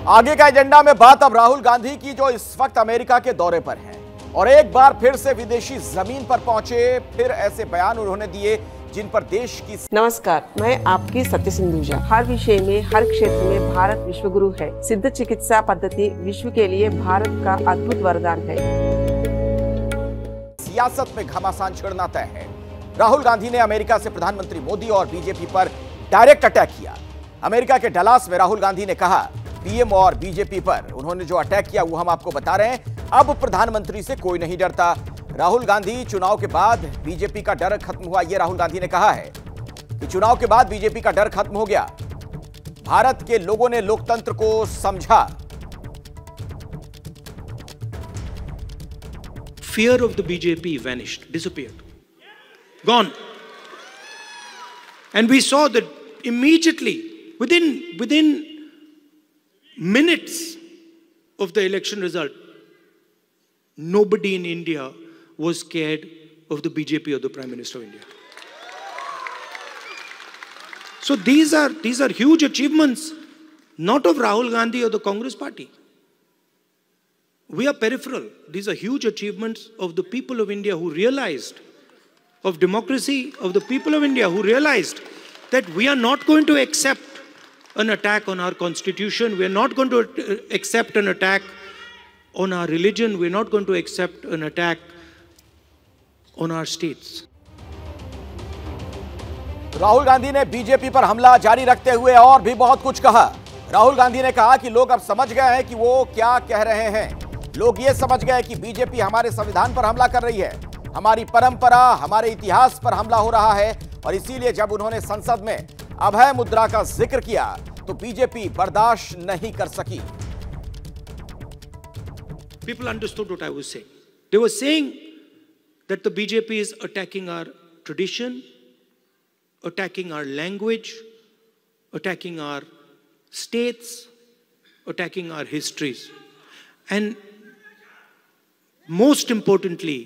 आगे का एजेंडा में बात अब राहुल गांधी की, जो इस वक्त अमेरिका के दौरे पर हैं और एक बार फिर से विदेशी जमीन पर पहुंचे। फिर ऐसे बयान उन्होंने दिए जिन पर देश की। नमस्कार, मैं आपकी सत्य सिंधुजा। हर विषय में, हर क्षेत्र में भारत विश्वगुरु है। सिद्ध चिकित्सा पद्धति विश्व के लिए भारत का अद्भुत वरदान है। सियासत में घमासान छिड़ना तय है। राहुल गांधी ने अमेरिका से प्रधानमंत्री मोदी और बीजेपी पर डायरेक्ट अटैक किया। अमेरिका के डलास में राहुल गांधी ने कहा, पीएम और बीजेपी पर उन्होंने जो अटैक किया वो हम आपको बता रहे हैं। अब प्रधानमंत्री से कोई नहीं डरता। राहुल गांधी, चुनाव के बाद बीजेपी का डर खत्म हुआ, ये राहुल गांधी ने कहा है कि चुनाव के बाद बीजेपी का डर खत्म हो गया। भारत के लोगों ने लोकतंत्र को समझा। Fear of the BJP vanished, disappeared, gone. And we saw that immediately, within minutes of the election result, nobody in India was scared of the BJP or the Prime Minister of India. So these are huge achievements, not of Rahul Gandhi or the Congress Party. We are peripheral. These are huge achievements of the people of India who realized, of democracy, of the people of India who realized that we are not going to accept an attack on our constitution. We are not going to accept an attack on our religion. We are not going to accept an attack on our states. Rahul Gandhi ने BJP पर हमला जारी रखते हुए और भी बहुत कुछ कहा। राहुल गांधी ने कहा कि लोग अब समझ गए हैं कि वो क्या कह रहे हैं। लोग ये समझ गए कि बीजेपी हमारे संविधान पर हमला कर रही है, हमारी परंपरा, हमारे इतिहास पर हमला हो रहा है। और इसीलिए जब उन्होंने संसद में अभय मुद्रा का जिक्र किया तो बीजेपी बर्दाश्त नहीं कर सकी। People understood what I was saying. They were saying that the BJP is attacking our tradition, attacking our language, attacking our states, attacking our histories. And most importantly,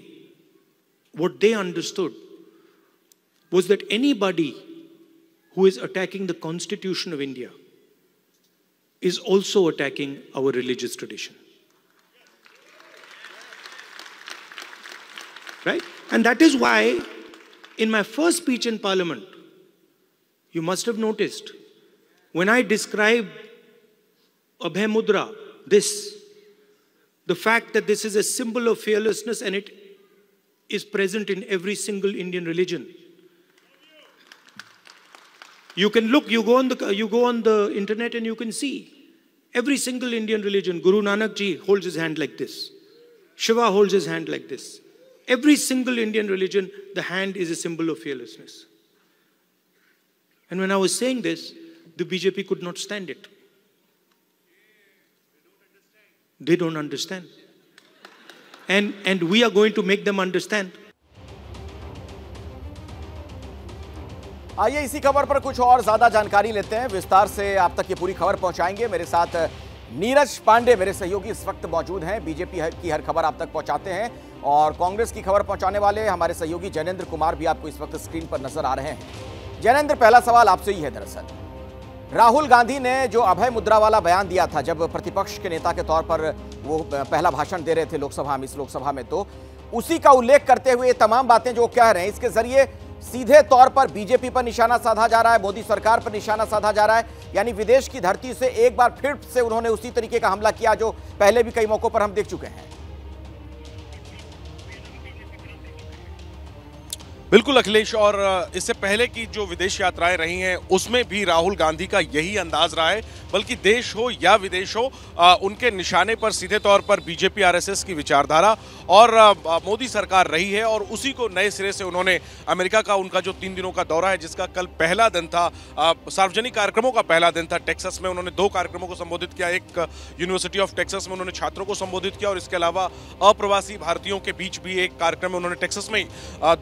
what they understood was that anybody who is attacking the Constitution of India is also attacking our religious tradition. Right? And that is why in my first speech in Parliament, you must have noticed, when I described Abhay Mudra, the fact that this is a symbol of fearlessness and it is present in every single Indian religion. You can look, you go on the internet and you can see every single Indian religion. Guru Nanak Ji holds his hand like this. Shiva holds his hand like this. Every single Indian religion, the hand is a symbol of fearlessness. And when I was saying this, the BJP could not stand it. They don't understand. And we are going to make them understand. आइए इसी खबर पर कुछ और ज्यादा जानकारी लेते हैं। विस्तार से आप तक ये पूरी खबर पहुंचाएंगे। मेरे साथ नीरज पांडे, मेरे सहयोगी, इस वक्त मौजूद हैं। बीजेपी की हर खबर आप तक पहुंचाते हैं और कांग्रेस की खबर पहुंचाने वाले हमारे सहयोगी जैनेंद्र कुमार भी आपको इस वक्त स्क्रीन पर नजर आ रहे हैं। जैनेंद्र, पहला सवाल आपसे ही है। दरअसल राहुल गांधी ने जो अभय मुद्रा वाला बयान दिया था, जब प्रतिपक्ष के नेता के तौर पर वो पहला भाषण दे रहे थे लोकसभा में, इस लोकसभा में, तो उसी का उल्लेख करते हुए तमाम बातें जो कह रहे हैं, इसके जरिए सीधे तौर पर बीजेपी पर निशाना साधा जा रहा है, मोदी सरकार पर निशाना साधा जा रहा है। यानी विदेश की धरती से एक बार फिर से उन्होंने उसी तरीके का हमला किया जो पहले भी कई मौकों पर हम देख चुके हैं। बिल्कुल अखिलेश, और इससे पहले की जो विदेश यात्राएं रही हैं उसमें भी राहुल गांधी का यही अंदाज रहा है। बल्कि देश हो या विदेश हो, उनके निशाने पर सीधे तौर पर बीजेपी आरएसएस की विचारधारा और मोदी सरकार रही है। और उसी को नए सिरे से उन्होंने अमेरिका का उनका जो 3 दिनों का दौरा है, जिसका कल पहला दिन था, सार्वजनिक कार्यक्रमों का पहला दिन था। टेक्सास में उन्होंने 2 कार्यक्रमों को संबोधित किया। एक यूनिवर्सिटी ऑफ टेक्सास में उन्होंने छात्रों को संबोधित किया और इसके अलावा अप्रवासी भारतीयों के बीच भी एक कार्यक्रम में उन्होंने टेक्सास में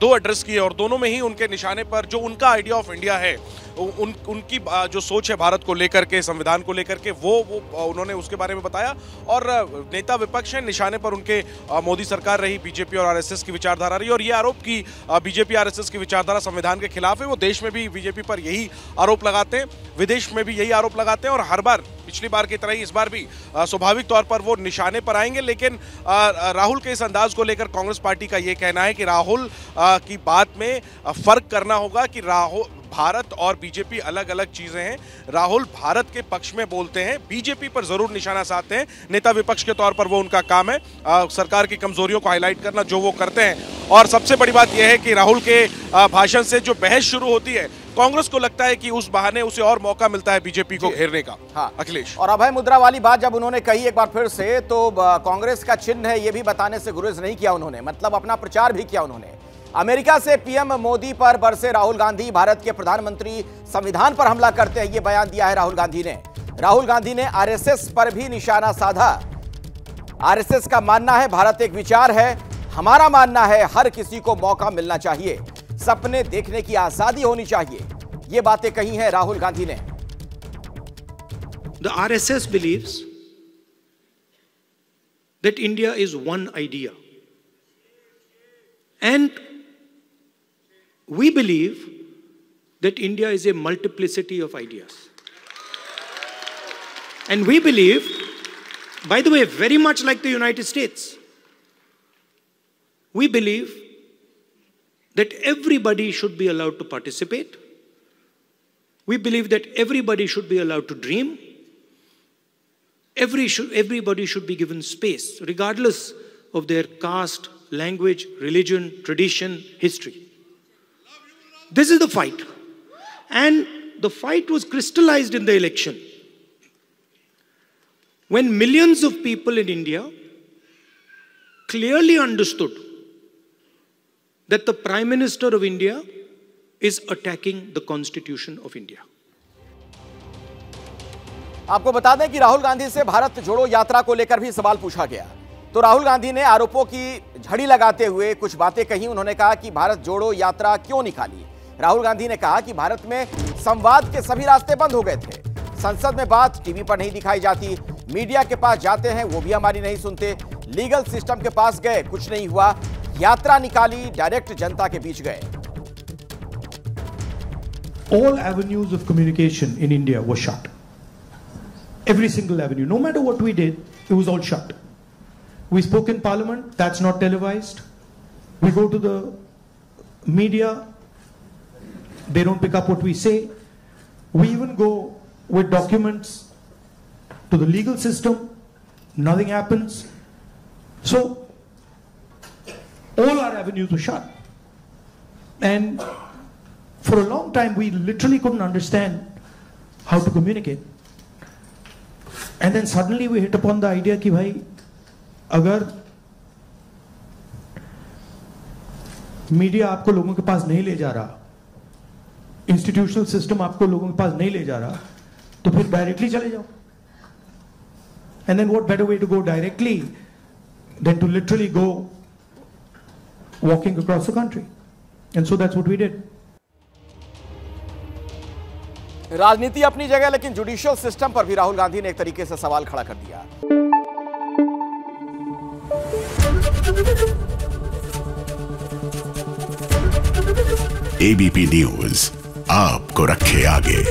2 एड्रेस किए। और दोनों में ही उनके निशाने पर जो उनका आइडिया ऑफ इंडिया है उनकी जो सोच है भारत को लेकर के, संविधान को लेकर के, वो उन्होंने उसके बारे में बताया। और नेता विपक्ष है, निशाने पर उनके मोदी सरकार रही, बीजेपी और आरएसएस की विचारधारा रही, और ये आरोप की बीजेपी आरएसएस की विचारधारा संविधान के खिलाफ है। वो देश में भी बीजेपी पर यही आरोप लगाते हैं, विदेश में भी यही आरोप लगाते हैं, और हर बार पिछली बार की तरह ही इस बार भी स्वाभाविक तौर पर वो निशाने पर आएंगे। लेकिन राहुल के इस अंदाज को लेकर कांग्रेस पार्टी का ये कहना है कि राहुल की बात में फर्क करना होगा कि राहुल, भारत और बीजेपी अलग अलग चीजें हैं। राहुल भारत के पक्ष में बोलते हैं, बीजेपी पर जरूर निशाना साधते हैं। नेता विपक्ष के तौर पर वो उनका काम है सरकार की कमजोरियों को हाईलाइट करना, जो वो करते हैं। और सबसे बड़ी बात यह है कि राहुल के भाषण से जो बहस शुरू होती है, कांग्रेस को लगता है कि उस बहाने उसे और मौका मिलता है बीजेपी को घेरने का। हाँ अखिलेश, और अभय मुद्रा वाली बात जब उन्होंने कही एक बार फिर से, तो कांग्रेस का चिन्ह है ये भी बताने से गुरेज नहीं किया उन्होंने, मतलब अपना प्रचार भी किया उन्होंने। अमेरिका से पीएम मोदी पर बरसे राहुल गांधी, भारत के प्रधानमंत्री संविधान पर हमला करते हैं, ये बयान दिया है राहुल गांधी ने। राहुल गांधी ने आरएसएस पर भी निशाना साधा। आरएसएस का मानना है भारत एक विचार है, हमारा मानना है हर किसी को मौका मिलना चाहिए, सपने देखने की आजादी होनी चाहिए, ये बातें कही हैं राहुल गांधी ने। The RSS believes that India is one idea, and we believe that India is a multiplicity of ideas. And we believe, by the way, very much like the United States, we believe that everybody should be allowed to participate. We believe that everybody should be allowed to dream. Everybody should be given space, regardless of their caste, language, religion, tradition, history. This is the fight. And the fight was crystallized in the election, when millions of people in India clearly understood that the Prime Minister of India is attacking the Constitution of India. आपको बता दें कि राहुल गांधी से भारत जोड़ो यात्रा को लेकर भी सवाल पूछा गया, तो राहुल गांधी ने आरोपों की झड़ी लगाते हुए कुछ बातें कही। उन्होंने कहा कि भारत जोड़ो यात्रा क्यों निकाली। राहुल गांधी ने कहा कि भारत में संवाद के सभी रास्ते बंद हो गए थे, संसद में बात टीवी पर नहीं दिखाई जाती, मीडिया के पास जाते हैं वो भी हमारी नहीं सुनते, लीगल सिस्टम के पास गए कुछ नहीं हुआ, यात्रा निकाली डायरेक्ट जनता के बीच गए। All avenues of communication in India were shut. Every single avenue, no matter what we did, it was all shut. We spoke in Parliament, that's not televised. We go to the media, they don't pick up what we say. We even go with documents to the legal system, nothing happens. So, all our avenues were shut. And for a long time, we literally couldn't understand how to communicate. And then suddenly we hit upon the idea कि भाई अगर media आपको लोगों के पास नहीं ले जा रहा, इंस्टीट्यूशनल सिस्टम आपको लोगों के पास नहीं ले जा रहा, तो फिर डायरेक्टली चले जाओ। And then what better way to go directly than to literally go walking across the country? And so that's what we did. राजनीति अपनी जगह, लेकिन जुडिशियल सिस्टम पर भी राहुल गांधी ने एक तरीके से सवाल खड़ा कर दिया। एबीपी न्यूज आपको रखे आगे।